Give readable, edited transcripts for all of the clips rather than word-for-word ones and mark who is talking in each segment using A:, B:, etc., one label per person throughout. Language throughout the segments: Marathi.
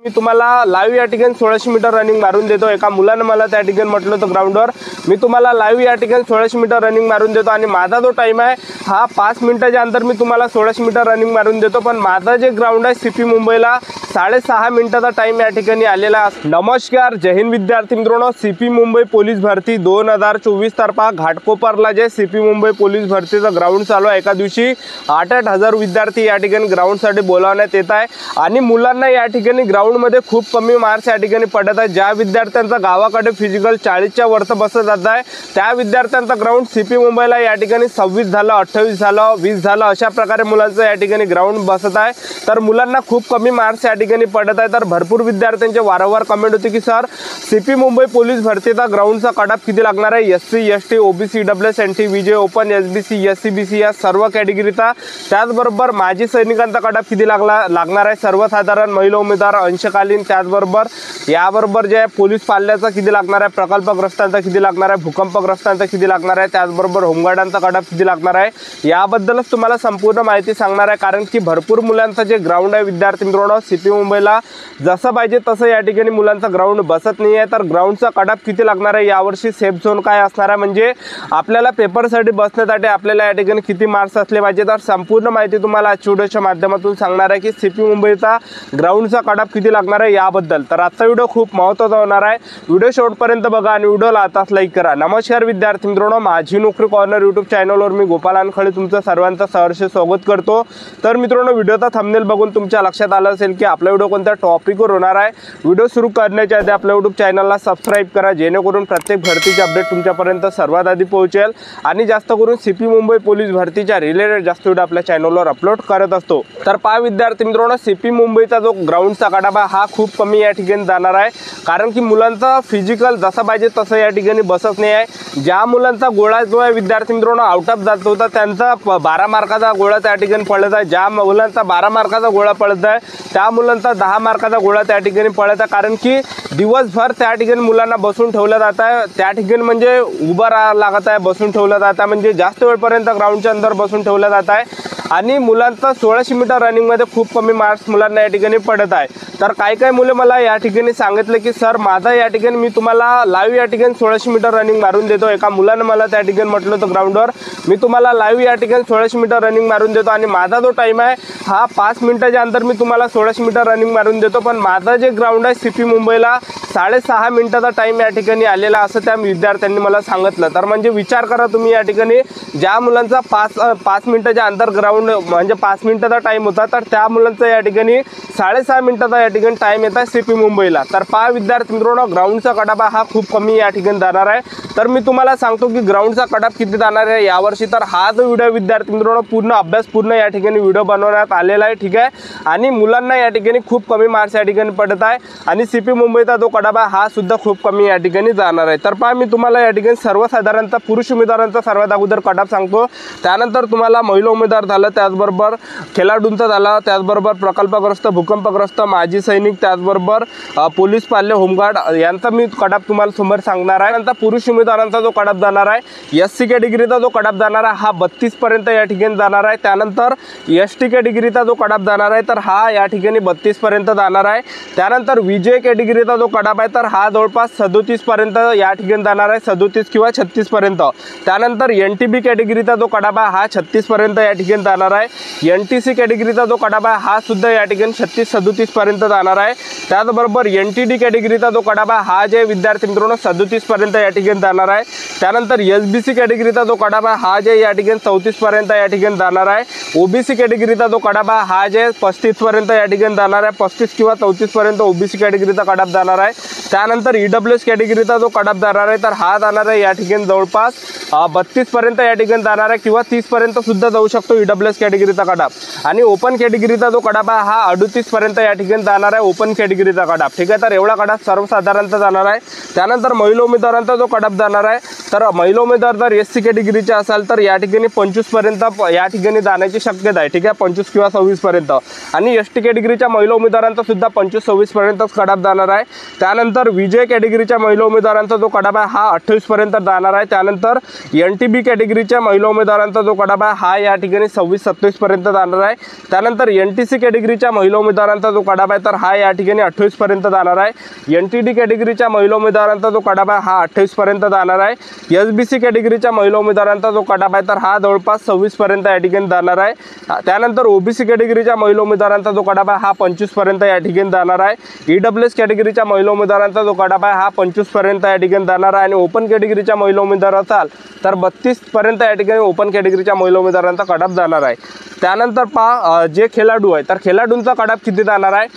A: मी तुम्हाला लाईव्ह या ठिकाणी 1600 मीटर रनिंग मारून देतो। एका मुलाने मला त्या ठिकाणी म्हटलं होतं ग्राउंडवर मी तुम्हाला लाईव्ह या ठिकाणी 1600 मीटर रनिंग मारून देतो आणि माझा जो टाइम आहे हा 5 मिनिटाच्या अंतर मी तुम्हाला 1600 मीटर रनिंग मारून देतो। पण माझा जे ग्राउंड आहे सीपी मुंबईला 6.5 मिनिटाचा टाइम या ठिकाणी आलेला आहे। नमस्कार, जय हिंद विद्यार्थी मित्रांनो। सीपी मुंबई पोलीस भरती 2024 तर्फा घाटकोपरला जे सीपी मुंबई पोलीस भरतीचा ग्राउंड चालू आहे। एका दिवशी 8-8 हजार विद्यार्थी या ठिकाणी ग्राउंडसाठी बोलावण्यात येत आहे आणि मुलांना या ठिकाणी ग्राउंडमध्ये खूप कमी मार्क्स या ठिकाणी पडत आहे। ज्या विद्यार्थ्यांचा गावाकडे फिजिकल 40च्या वरती बसत जात आहे त्या विद्यार्थ्यांचा ग्राउंड सीपी मुंबईला या ठिकाणी 26 झालं, 28 झालं, 20 झालं, अशा प्रकारे मुलांचं या ठिकाणी ग्राउंड बसत आहे। तर मुलांना खूप कमी मार्क्स या ठिकाणी पडत आहे। तर भरपूर विद्यार्थ्यांचे वारंवार कमेंट होते की सर सीपी मुंबई पोलीस भरतीचा ग्राउंडचा कट ऑफ किती लागणार आहे। SC ST OBC EWS NT विजय ओपन SBC SC BC या सर्व कॅटेगरीचा, त्याचबरोबर माजी सैनिकांचा कट ऑफ किती लागणार आहे। सर्वसाधारण महिला उमेदवार अंशकालीन, त्याचबरोबर याबरोबर जे पोलीस पाल्याचा किती लागणार आहे, प्रकल्पग्रस्तांचा किती लागणार आहे, भूकंपग्रस्तांचा किती लागणार आहे, त्याचबरोबर होमगार्डांचा कट ऑफ किती लागणार आहे याबद्दलच तुम्हाला संपूर्ण माहिती सांगणार आहे। कारण की भरपूर मुलांचं जे ग्राउंड आहे विद्यार्थी मित्रांनो सीपी मुंबईला जसं पाहिजे तसं या ठिकाणी मुलांचा ग्राउंड बसत नाही आहे। तर ग्राउंडचा कट ऑफ किती लागणार आहे, यावर्षी सेफ झोन काय असणार आहे, म्हणजे आपल्याला पेपरसाठी बसण्यासाठी आपल्याला या ठिकाणी किती मार्क्स असले पाहिजे, तर संपूर्ण माहिती तुम्हाला आजच्या व्हिडिओच्या माध्यमातून सांगणार आहे की सीपी मुंबईचा ग्राउंडचा कट ऑफ किती लागणार आहे याबद्दल। तर आजचा व्हिडिओ खूप महत्त्वाचा होणार आहे, व्हिडिओ शेवटपर्यंत बघा आणि व्हिडिओला आताच लाईक करा। नमस्कार विद्यार्थी मित्रांनो, माझी नोकरी कॉर्नर यूट्यूब चॅनलवर मी गोपाल अनखळे तुमचं सर्वांचं सहर्ष स्वागत करतो। तर मित्रांनो, व्हिडिओचा थंबनेल बघून तुमच्या लक्षात आलं असेल की आपला व्हिडिओ कोणत्या टॉपिकवर होणार आहे। व्हिडिओ सुरू करण्याच्या आधी आपल्या यूट्यूब चॅनलला सबस्क्राईब करा, जेणेकरून प्रत्येक भरतीचे अपडेट तुमच्यापर्यंत सर्वात आधी पोहोचेल आणि जास्त करून सीपी मुंबई पोलीस भरतीच्या रिलेटेड जास्त व्हिडिओ आपल्या चॅनलवर अपलोड करत असतो। तर पहा विद्यार्थी मित्रांनो, सीपी मुंबईचा जो ग्राउंडचा कटाबा हा खूप कमी या ठिकाणी जाणार आहे, कारण की मुलांचा फिजिकल जसं पाहिजे तसं या ठिकाणी बसत नाही आहे। ज्या मुलांचा गोळा जो आहे विद्यार्थी मित्रांनो आउट ऑफ जात होता त्यांचा 12 मार्काचा गोळा त्या ठिकाणी पडत आहे। ज्या मुलांचा 12 मार्काचा गोळा पडत आहे त्या मुलांचा 10 मार्काचा गोळा त्या ठिकाणी पडत आहे, कारण की दिवसभर त्या ठिकाणी मुलांना बसून ठेवलं जात आहे। त्या ठिकाणी म्हणजे उभं राहावं लागत आहे, बसून ठेवलं जात आहे, म्हणजे जास्त वेळपर्यंत ग्राउंडच्या अंदर बसून ठेवलं जात आहे आणि मुलांचा 1600 मीटर रनिंगमध्ये खूप कमी मार्क्स मुलांना या ठिकाणी पडत आहे। तर काही मुले मला या ठिकाणी सांगितलं की सर माझा या ठिकाणी मी तुम्हाला लाईव्ह या ठिकाणी 1600 मीटर रनिंग मारून देतो। एका मुलाने मला त्या ठिकाणी म्हटलं होतं ग्राउंडवर मी तुम्हाला लाईव्ह या ठिकाणी 1600 मीटर रनिंग मारून देतो आणि माझा जो टाइम आहे हा 5 मिनिटाच्या अंतर मी तुम्हाला 1600 मीटर रनिंग मारून देतो। पण माझा जे ग्राउंड आहे सीपी मुंबईला 6.5 मिनिटाचा टाइम या ठिकाणी आलेला असं त्या विद्यार्थ्यांनी मला सांगितलं। तर म्हणजे विचार करा तुम्ही, या ठिकाणी ज्या मुलांचा 5 मिनिटाच्या अंतर ग्राउंड म्हणजे 5 मिनिटाचा टाइम होता तर त्या मुलांचा या ठिकाणी 6.5 मिनिटाचा या ठिकाणी टाइम येत आहे सीपी मुंबईला। तर पहा विद्यार्थी मित्रांनो, ग्राउंडचा कटाबा हा खूप कमी या ठिकाणी जाणार आहे। तर मी तुम्हाला सांगतो की ग्राउंडचा कटाप किती जाणार आहे यावर्षी। तर हा जो व्हिडिओ विद्यार्थी मित्रांनो पूर्ण अभ्यास पूर्ण या ठिकाणी व्हिडिओ बनवण्यात आलेला आहे, ठीक आहे। आणि मुलांना या ठिकाणी खूप कमी मार्क्स या ठिकाणी पडत आहे आणि सीपी मुंबईचा जो कटाबा हा सुद्धा खूप कमी या ठिकाणी जाणार आहे। तर पहा मी तुम्हाला या ठिकाणी सर्वसाधारणतः पुरुष उमेदवारांचा सर्वात अगोदर कटाप सांगतो, त्यानंतर तुम्हाला महिला उमेदवार झालं, त्याचबरोबर खेळाडूंचा झाला, त्याचबरोबर प्रकल्पग्रस्त, भूकंपग्रस्त, माजी सैनिक, त्याचबरोबर पोलीस पाल्य, होमगार्ड यांचा मी कटाप तुम्हाला समोर सांगणार आहे। नंतर पुरुष उमेदवारांचा जो कटाप जाणार आहे SC कॅटेगरीचा जो कटाप जाणार आहे हा 32 पर्यंत या ठिकाणी जाणार आहे। त्यानंतर ST कॅटेगरीचा जो कटाप जाणार आहे तर हा या ठिकाणी 32 पर्यंत जाणार आहे। त्यानंतर विजय कॅटेगरीचा जो कटाप आहे तर हा जवळपास 37 पर्यंत या ठिकाणी जाणार आहे, 37 किंवा 36 पर्यंत। त्यानंतर NTB कॅटेगरीचा जो कटाप आहे हा 36 पर्यंत या ठिकाणी जाणार आहे। NTC कॅटेगरीचा जो कटाप आहे हा सुद्धा या ठिकाणी 36-37 पर्यंत जाणार आहे। त्याचबरोबर NTD कॅटेगरीचा जो कटाप आहे हा जे विद्यार्थी मित्रांनो 37 पर्यंत या ठिकाणी जाणार आहे। त्यानंतर SBC कॅटेगरीचा जो कटाप आहे हा जे या ठिकाणी 34 पर्यंत या ठिकाणी जाणार आहे। OBC कॅटेगरीचा जो कटाप आहे हा जे 35 पर्यंत या ठिकाणी जाणार आहे, 35 किंवा 34 पर्यंत OBC कॅटेगरीचा कटाप जाणार आहे। त्यानंतर EWS कॅटेगरीचा जो कटाप जाणार आहे तर हा जाणार आहे या ठिकाणी जवळपास 32 पर्यंत या ठिकाणी जाणार आहे किंवा 30 पर्यंत सुद्धा जाऊ शकतो EWS कॅटेगरीचा कटाप। आणि ओपन कॅटेगरीचा जो कटाप आहे हा 38 पर्यंत या ठिकाणी जाणार आहे ओपन कॅटेगरीचा कटाप, ठीक आहे। तर एवढा कटाप सर्वसाधारणतः जाणार आहे। त्यानंतर महिला उमेदवारांचा जो कटाप जाणार आहे तर महिला उमेदवार जर SC कॅटेगरीचे असाल तर या ठिकाणी 25 पर्यंत या ठिकाणी जाण्याची शक्यता आहे, ठीक आहे, 25 किंवा 26 पर्यंत। आणि ST कॅटेगरीच्या महिला उमेदवारांचा सुद्धा 25-26 पर्यंतच कटाप जाणार आहे। त्यानंतर विजय कॅटेगरीच्या महिला उमेदवारांचा जो कटाप आहे हा 28 पर्यंत जाणार आहे। त्यानंतर NTB कॅटेगरीच्या महिला उमेदवारांचा जो कटाप आहे हा या ठिकाणी 26-27 पर्यंत जाणार आहे। त्यानंतर NTC कॅटेगरीच्या महिला उमेदवारांचा जो कटाप आहे तर हा या ठिकाणी 28 पर्यंत जाणार आहे। NTD कॅटेगरीच्या महिला उमेदवारांचा जो कट ऑफ आहे हा 28 पर्यंत जाणार आहे। SBC कॅटेगरीच्या महिला उमेदवारांचा जो कट ऑफ आहे तर हा जवळपास 26 पर्यंत या ठिकाणी जाणार आहे। त्यानंतर OBC कॅटेगरीच्या महिला उमेदवारांचा जो कट ऑफ आहे हा 25 पर्यंत या ठिकाणी जाणार आहे। EWS कॅटेगरीच्या महिला उमेदवारांचा जो कट ऑफ आहे हा 25 पर्यंत या ठिकाणी जाणार आहे। आणि ओपन कॅटेगरीच्या महिला उमेदवार असाल तर 32 पर्यंत या ठिकाणी ओपन कॅटेगरीच्या महिला उमेदवारांचा कट ऑफ जाणार आहे। त्यानंतर पहा जे खेळाडू आहे तर खेळाडूंचा कट ऑफ किती जाणार आहे,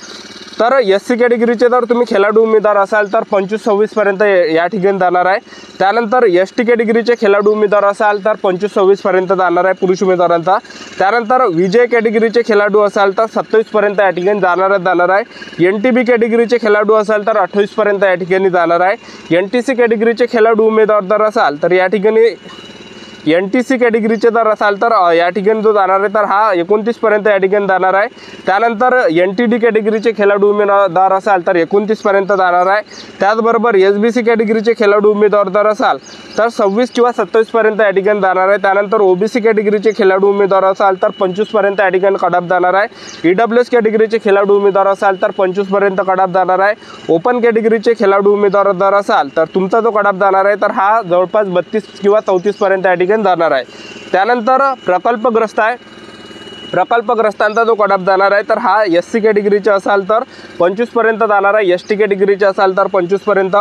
A: तर SC कॅटेगरीचे जर तुम्ही खेळाडू उमेदवार असाल तर 25-26 पर्यंत या ठिकाणी जाणार आहे। त्यानंतर ST कॅटेगरीचे खेळाडू उमेदवार असाल तर 25-26 पर्यंत जाणार आहे पुरुष उमेदवारांचा। त्यानंतर विजय कॅटेगरीचे खेळाडू असाल तर 27 पर्यंत या ठिकाणी जाणार आहे। NTB कॅटेगरीचे खेळाडू असाल तर 28 पर्यंत या ठिकाणी जाणार आहे। NTC कॅटेगरीचे खेळाडू उमेदवार जर असाल तर या ठिकाणी NTC कॅटेगरीचे जर असाल तर या ठिकाणी जो जाणार आहे तर हा 29 पर्यंत या ठिकाणी जाणार आहे। त्यानंतर NTD कॅटेगरीचे खेळाडू उमेदवार असाल तर 29 पर्यंत जाणार आहे। त्याचबरोबर SBC कॅटेगरीचे खेळाडू उमेदवार जर असाल तर 26 किंवा 27 पर्यंत या ठिकाणी जाणार आहे। त्यानंतर OBC कॅटेगरीचे खेळाडू उमेदवार असाल तर 25 पर्यंत या ठिकाणी कट ऑफ जाणार आहे। EWS कॅटेगरीचे खेळाडू उमेदवार असाल तर 25 पर्यंत कट ऑफ जाणार आहे। ओपन कॅटेगरीचे खेळाडू उमेदवार जर असाल तर तुमचा जो कट ऑफ जाणार आहे तर हा जवळपास 32 किंवा 34 पर्यंत या ठिकाणी जाणार आहे। त्यानंतर प्रकल्पग्रस्त आहे, प्रकल्पग्रस्तांचा जो कट ऑफ जाणार आहे तर हा SC कॅटेगरीचे असाल तर 25 पर्यंत जाणार आहे। ST कॅटेगरीचे असाल तर 25 पर्यंत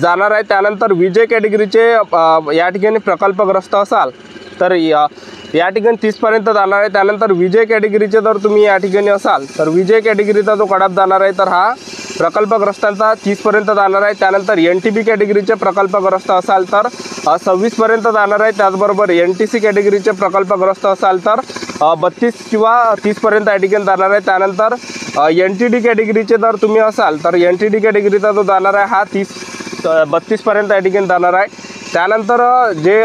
A: जाणार आहे। त्यानंतर विजय कॅटेगरीचे या ठिकाणी प्रकल्पग्रस्त असाल तर या ठिकाणी 30 पर्यंत जाणार आहे। त्यानंतर विजय कॅटेगरीचे जर तुम्ही या ठिकाणी असाल तर विजय कॅटेगरीचा जो कट ऑफ जाणार आहे तर हा प्रकल्पग्रस्तांचा 30 पर्यंत जाणार आहे। त्यानंतर NTB कॅटेगरीचे प्रकल्पग्रस्त असाल तर 26 पर्यंत जाणार आहे। त्याचबरोबर NTC कॅटेगरीचे प्रकल्पग्रस्त असाल तर 32 किंवा 30 पर्यंत या ठिकाणी जाणार आहे। त्यानंतर NTD कॅटेगरीचे जर तुम्ही असाल तर NTD कॅटेगरीचा जो जाणार आहे हा 32 पर्यंत या ठिकाणी जाणार आहे। त्यानंतर जे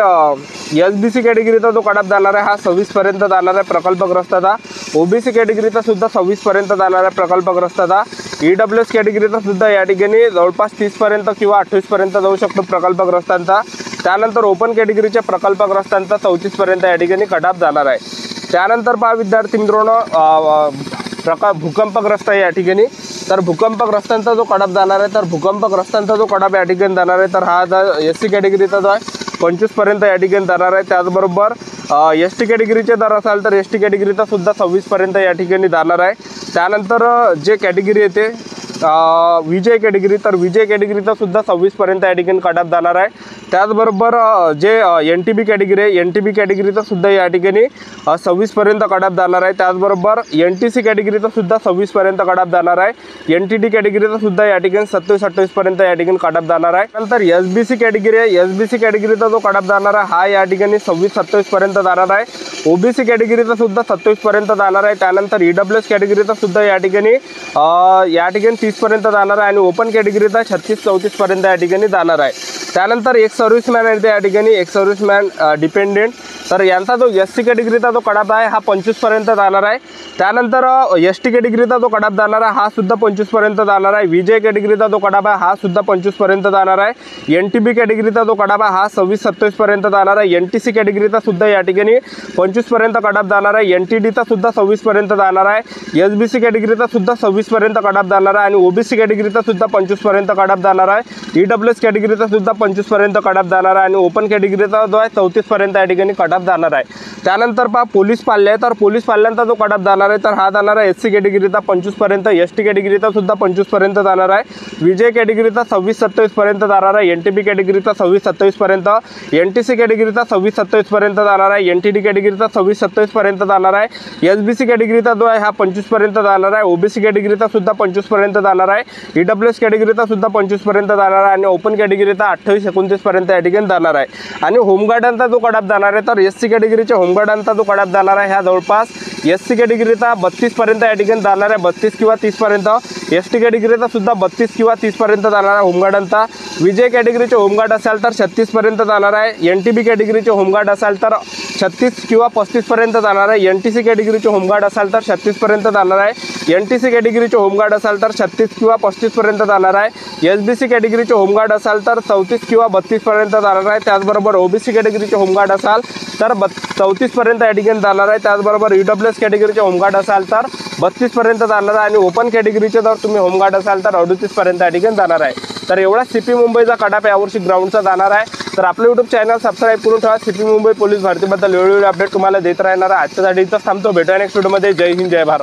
A: SBC कॅटेगरीचा जो कट ऑफ जाणार आहे हा 26 पर्यंत जाणार आहे प्रकल्पग्रस्ताचा। OBC कॅटेगरीचा सुद्धा 26 पर्यंत जाणार आहे प्रकल्पग्रस्ताचा। EWS कॅटेगरीचा सुद्धा या ठिकाणी जवळपास 30 पर्यंत किंवा 28 पर्यंत जाऊ शकतो प्रकल्पग्रस्तांचा। त्यानंतर ओपन कॅटेगरीच्या प्रकल्पग्रस्तांचा 34 पर्यंत या ठिकाणी कट ऑफ जाणार आहे। त्यानंतर पहा विद्यार्थी मित्रांनो भूकंपग्रस्त आहे या ठिकाणी तर भूकंपग्रस्तांचा जो कट ऑफ जाणार आहे तर भूकंपग्रस्तांचा जो कट ऑफ या ठिकाणी जाणार आहे तर हा SC कॅटेगरीचा जो आहे 25 पर्यंत या ठिकाणी जाणार आहे। त्याचबरोबर ST कॅटेगरीचे जर असाल तर ST कॅटेगरीचा सुद्धा 26 पर्यंत या ठिकाणी जाणार आहे। त्यानंतर जे कॅटेगरी येते विजय कॅटेगरी तर विजय कॅटेगरीचा सुद्धा 26 पर्यंत या ठिकाणी कट ऑफ जाणार आहे। त्याचबरोबर जे NTB कॅटेगरी आहे NTB कॅटेगरीचा सुद्धा या ठिकाणी 26 पर्यंत कट ऑफ जाणार आहे। त्याचबरोबर NTC कॅटेगरीचा सुद्धा 26 पर्यंत कट ऑफ जाणार आहे। NTD कॅटेगरीचा सुद्धा या ठिकाणी 27-28 पर्यंत या ठिकाणी कट ऑफ जाणार आहे। नंतर SBC कॅटेगरी आहे SBC कॅटेगरीचा जो कट ऑफ जाणार आहे हा या ठिकाणी 26-27 पर्यंत जाणार आहे। OBC कॅटेगरीचा सुद्धा 27 पर्यंत जाणार आहे। त्यानंतर EWS कॅटेगरीचा सुद्धा या ठिकाणी 30 पर्यंत जाणार आहे आणि ओपन कॅटेगरीचा 36-34 पर्यंत या ठिकाणी जाणार आहे। त्यानंतर एक सर्व्हिसमॅन आहे या ठिकाणी एक सर्व्हिसमॅन डिपेंडेंट तर यांचा जो SC कॅटेगरीचा जो कट ऑफ आहे हा 25 पर्यंत जाणार आहे। त्यानंतर ST कॅटेगरीचा जो कट ऑफ जाणार आहे हा सुद्धा 25 पर्यंत जाणार आहे। विजय कॅटेगरीचा जो कट ऑफ आहे हा सुद्धा 25 पर्यंत जाणार आहे। NTB कॅटेगरीचा जो कट ऑफ आहे हा 26-27 पर्यंत जाणार आहे। NTC कॅटेगरीचा सुद्धा या ठिकाणी 25 पर्यंत कट ऑफ जाणार आहे। NTDचा सुद्धा 26 पर्यंत जाणार आहे। SBC कॅटेगरीचा सुद्धा 26 पर्यंत कट ऑफ जाणार आहे आणि OBC कॅटेगरीचा सुद्धा 25 पर्यंत कट ऑफ जाणार आहे। EWS कॅटेगरीचा सुद्धा 25 पर्यंत कट ऑफ जाणार आहे आणि ओपन कॅटेगरीचा जो आहे 34 पर्यंत या ठिकाणी कट ऑफ जाणार आहे। त्यानंतर पहा पोलीस पाल्य आहे तर पोलीस पाल्यांचा जो कट ऑफ जाणार आहे तर हा जाणार आहे SC कॅटेगरीचा 25 पर्यंत ST कॅटेगरीचा सुद्धा 25 पर्यंत जाणार आहे। विजय कॅटेगरीचा 26-27 पर्यंत जाणार आहे। NTB कॅटेगरीचा 26-27 पर्यंत NTC कॅटेगरीचा 26-27 पर्यंत जाणार आहे। NTD कॅटेगरीचा 26-27 पर्यंत जाणार आहे। SBC कॅटेगरीचा जो आहे हा 25 पर्यंत जाणार आहे। OBC कॅटेगरीचा सुद्धा 25 पर्यंत जाणार आहे। EWS कॅटेगरीचा सुद्धा 25 पर्यंत जाणार आहे आणि ओपन कॅटेगरीचा 28-29 पर्यंत या ठिकाणी जाणार आहे। आणि होमगार्डांचा जो कट ऑफ जाणार आहे तर SC कॅटेगरीच्या होमगार्डांचा जो कट ऑफ जाणार आहे ह्या जवळपास SC कॅटेगरीचा 32 पर्यंत या ठिकाणी जाणार आहे 32 किंवा 30 पर्यंत। ST कॅटेगरीचा सुद्धा 32 किंवा 30 पर्यंत जाणार आहे होमगार्डांचा। विजय कॅटेगरीचे होमगार्ड असाल तर 36 पर्यंत जाणार आहे। NTB कॅटेगरीचे होमगार्ड असाल तर 36 किंवा 35 पर्यंत जाणार आहे। NTC कॅटेगरीचे होमगार्ड असाल तर 36 पर्यंत जाणार आहे। NTC कॅटेगरीचे होमगार्ड असाल तर 36 किंवा 35 पर्यंत जाणार आहे। SBC कॅटेगरीचे होमगार्ड असाल तर 34 किंवा 32 पर्यंत जाणार आहे। त्याचबरोबर OBC कॅटेगरीचे होमगार्ड असाल तर 34 पर्यंत या ठिकाणी जाणार आहे। त्याचबरोबर EWS कॅटेगरीचे होमगार्ड असाल तर 32 पर्यंत जाणार आहे आणि ओपन कॅटेगरीचे जर तुम्ही होमगार्ड असाल तर 38 पर्यंत या ठिकाणी जाणार आहे। तर एवढा CP मुंबईचा कटाप यावर्षी ग्राउंडचा जाणार आहे। तर आपलं YouTube चॅनल सबस्क्राईब करून ठेवा। CP मुंबई पोलीस भरतीबद्दल वेळोवेळी अपडेट तुम्हाला देत राहणार आहे। आजच्यासाठी इथंच थांबतो, भेटूया नेक्स्ट व्हिडिओमध्ये। जय हिंद, जय भारत।